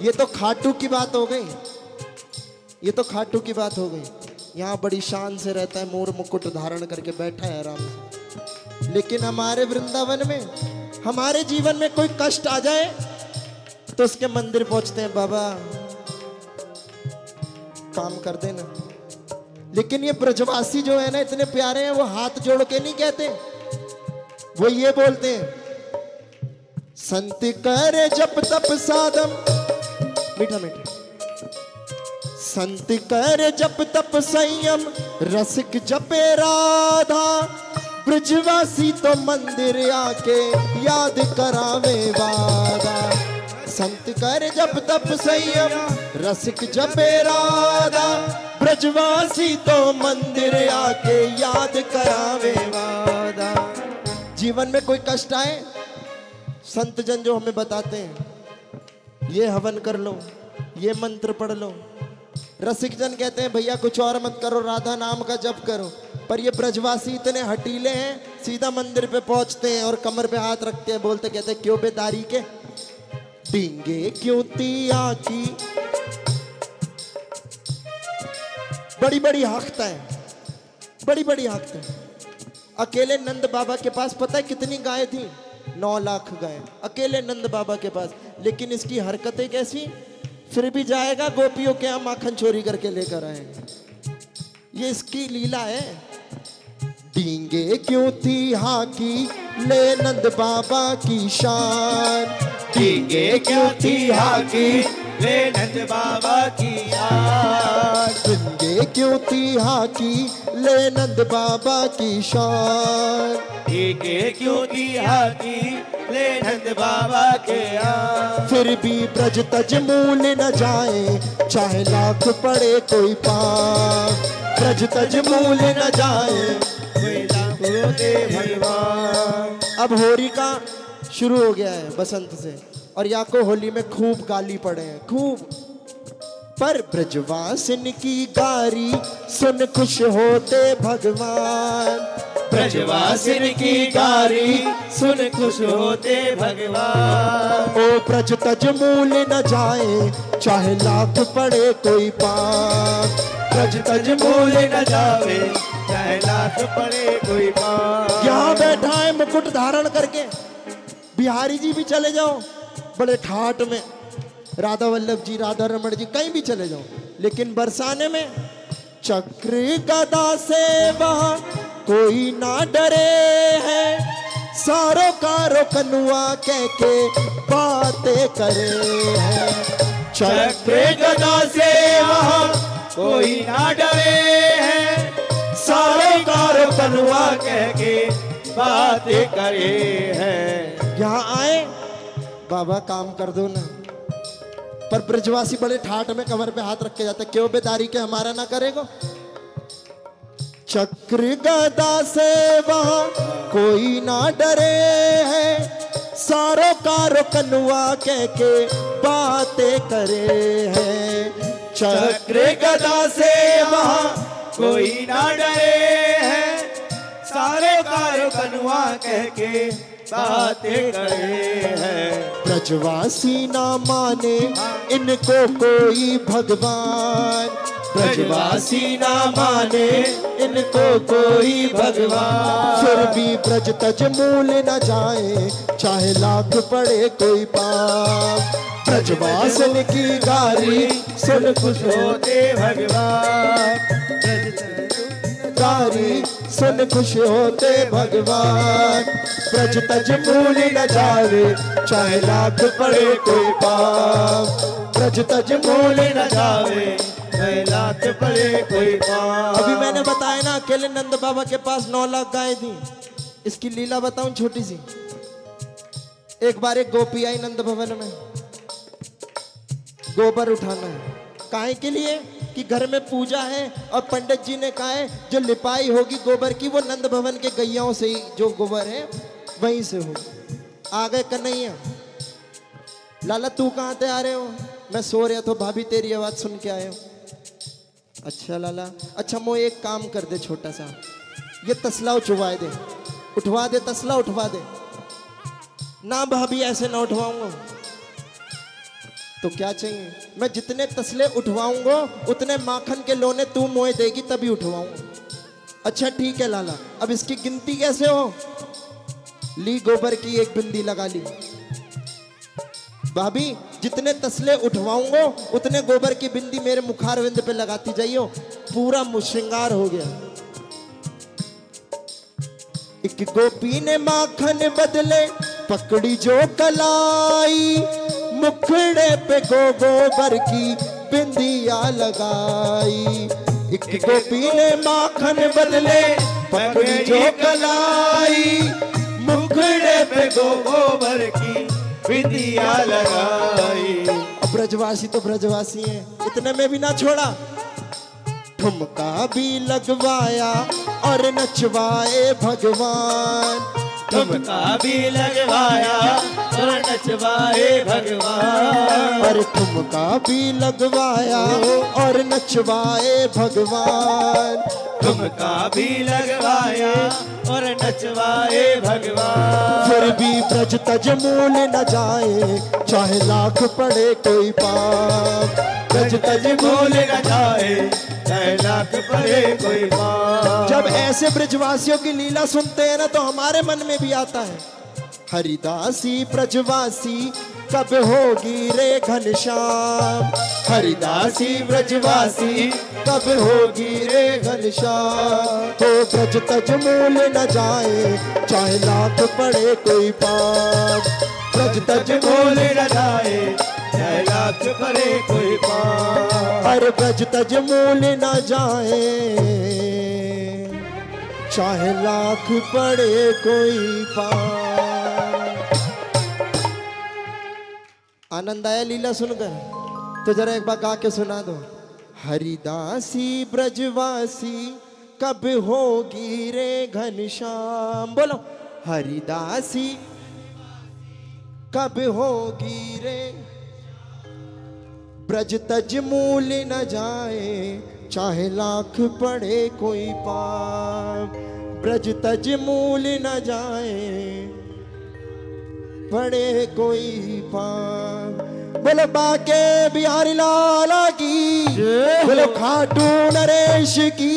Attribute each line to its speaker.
Speaker 1: ये तो खाटू की बात हो गई, ये तो खाटू की बात हो गई। यहाँ बड़ी शान से रहता है, मोर मुकुट धारण करके बैठा है आराम से। लेकिन हमारे वृंदावन में, हमारे जीवन में कोई कष्ट आ जाए तो उसके मंदिर पहुंचते हैं, बाबा काम कर देना। लेकिन ये ब्रजवासी जो है ना, इतने प्यारे हैं, वो हाथ जोड़ के नहीं कहते, वो ये बोलते हैं, संत करे जप तप साधम, मीठा मीठा, संत करे जप तप संयम, रसिक जपे राधा, ब्रजवासी तो मंदिर आके याद करावे वादा। संत करे जप तप संयम, रसिक जपे राधा, ब्रजवासी तो मंदिर आके याद करावे वादा। जीवन में कोई कष्ट आए, संत जन जो हमें बताते हैं, ये हवन कर लो, ये मंत्र पढ़ लो। रसिक जन कहते हैं भैया कुछ और मत करो, राधा नाम का जप करो। पर ये ब्रजवासी इतने हटीले हैं, सीधा मंदिर पे पहुंचते हैं और कमर पे हाथ रखते हैं, बोलते कहते हैं, क्यों बेदारी के डींगे क्यों तिया की, बड़ी बड़ी हाकता है, बड़ी बड़ी हाकता है। अकेले नंद बाबा के पास पता है कितनी गाय थी? 9 लाख गाय, अकेले नंद बाबा के पास। लेकिन इसकी हरकतें कैसी, फिर भी जाएगा गोपियों के यहाँ माखन चोरी करके लेकर आएगा। ये इसकी लीला है। डींगे क्यों थी हाकी, ले नंद बाबा की शान,
Speaker 2: डींगे क्यों थी हाकी, ले नंद बाबा की शान।
Speaker 1: डींगे क्यों थी हाकी, ले नंद बाबा की शान,
Speaker 2: डींगे क्यों थी हाकी, ले नंद बाबा के यार।
Speaker 1: फिर भी ब्रज तज मूल न जाए, चाहे लाख पड़े कोई पाप। ब्रज तज मूल न जाए,
Speaker 2: कोई लाख दे भगवान।
Speaker 1: अब होली का शुरू हो गया है बसंत से, और या को होली में खूब गाली पड़े हैं, खूब। पर ब्रजवासिन की गारी सुन खुश होते भगवान,
Speaker 2: ब्रजवासिन की गारी सुन खुश होते भगवान।
Speaker 1: ओ ब्रज तज मूल न जाए, चाहे लाख पड़े कोई पाप।
Speaker 2: ब्रज तज मूल न जावे, चाहे लाख पड़े कोई पाप।
Speaker 1: यहाँ बैठा है मुकुट धारण करके, बिहारी जी भी चले जाओ बड़े ठाट में, राधा वल्लभ जी, राधा रमण जी, कहीं भी चले जाओ। लेकिन बरसाने में चक्र गदा से वहाँ कोई ना डरे है, सारो कारो कनुआ कह के बातें करे है।
Speaker 2: चक्र गदा से वहाँ कोई ना डरे है, सारो कारो कनुआ कह के बातें करे है।
Speaker 1: यहाँ आए बाबा काम कर दो ना, पर ब्रजवासी बड़े ठाट में कमर पे हाथ रख के जाते, क्यों बेदारी के हमारा ना करेगो। चक्र गदा से वहाँ कोई ना डरे है, सारो कारो कनुआ कह के बातें करे है।
Speaker 2: चक्र गदा से वहाँ कोई ना डरे है, सारे कारो कनुआ कह के बातें करे है।
Speaker 1: ब्रजवासी ना माने इनको कोई भगवान,
Speaker 2: ब्रजवासी ना माने इनको कोई भगवान।
Speaker 1: फिर भी ब्रज तज मूल न जाए, चाहे लाख पड़े कोई पाप। ब्रजवासन की गारी सुन खुश
Speaker 2: होते भगवान।
Speaker 1: गारी सुन खुश होते भगवान। ब्रज तज मूल न जाए, चाहे लाख पड़े कोई पाप। ब्रज तज मूल न जावे,
Speaker 2: लाख पड़े कोई पाप।
Speaker 1: अभी मैंने बताया ना अकेले नंद बाबा के पास 9 लाख गाय थी। इसकी लीला बताऊं छोटी सी। एक बार एक गोपी आई नंद भवन में, गोबर उठाना है, काहे के लिए कि घर में पूजा है और पंडित जी ने कहा है जो लिपाई होगी गोबर की वो नंद भवन के गैयाओं से ही, जो गोबर है वहीं से हो। आ गए कन्हैया, लाला तू कहाँ से आ रहे हो? मैं सो रहा था, भाभी तेरी आवाज सुन के आए हो। अच्छा लाला, अच्छा मोह एक काम कर दे छोटा सा, ये तसला उठवा दे, उठवा दे तसला उठवा दे। ना भाभी ऐसे ना उठवाऊंगा। तो क्या चाहिए? मैं जितने तसले उठवाऊंगा उतने माखन के लोने तू मोए देगी तभी उठवाऊंगा। अच्छा ठीक है लाला, अब इसकी गिनती कैसे हो? ली गोबर की एक बिंदी लगा ली। भाभी जितने तसले उठवाऊंगा उतने गोबर की बिंदी मेरे मुखारविंद पे लगाती जाइयो, पूरा मुश्रृंगार हो गया। एक गोपी ने माखन बदले पकड़ी जो कलाई, मुखड़े पे गोबर की बिंदिया लगाई। एक गोपी ने माखन बदले पकड़ी जो कलाई,
Speaker 2: मुखड़े पे गोबर की बिंदिया लगाई।
Speaker 1: अब ब्रजवासी तो ब्रजवासी हैं, इतने में भी ना छोड़ा, ठुमका भी लगवाया और नचवाए भगवान।
Speaker 2: ठुमका भी लगवाया और नचवाए भगवान।
Speaker 1: और ठुमका भी लगवाया और नचवाए भगवान।
Speaker 2: ठुमका भी लगवाया और नचवाए भगवान।
Speaker 1: फिर भी ब्रज तज मूल न जाए, चाहे लाख पड़े कोई पाप।
Speaker 2: ब्रज तज मूल न जाए, चाहे लाख पड़े कोई पाप।
Speaker 1: जब ऐसे ब्रजवासियों की लीला सुनते हैं ना तो हमारे मन में भी आता है, हरिदासी ब्रजवासी कब होगी रे घनश्याम। हरिदासी ब्रजवासी कब होगी रे घनश्याम। हो ब्रज तज मूल न जाए, चाहे लाख पड़े कोई पाप। ब्रज तज मूल
Speaker 2: न जाए, चाहे लाख पड़े कोई पाप।
Speaker 1: हर ब्रज तज मूल न जाए, चाहे लाख पड़े कोई पाप। आनंद आया लीला सुनकर? तो जरा एक बार गा के सुना दो। हरिदासी ब्रजवासी कब होगी रे घनश्याम। बोलो हरिदासी कब होगी रे। ब्रज तज मूल न जाए, चाहे लाख पड़े कोई पाप। ब्रज तज मूल न जाए, पड़े कोई पाप। बोलो बाके बिहारी लाला की, बोलो खाटू नरेश की।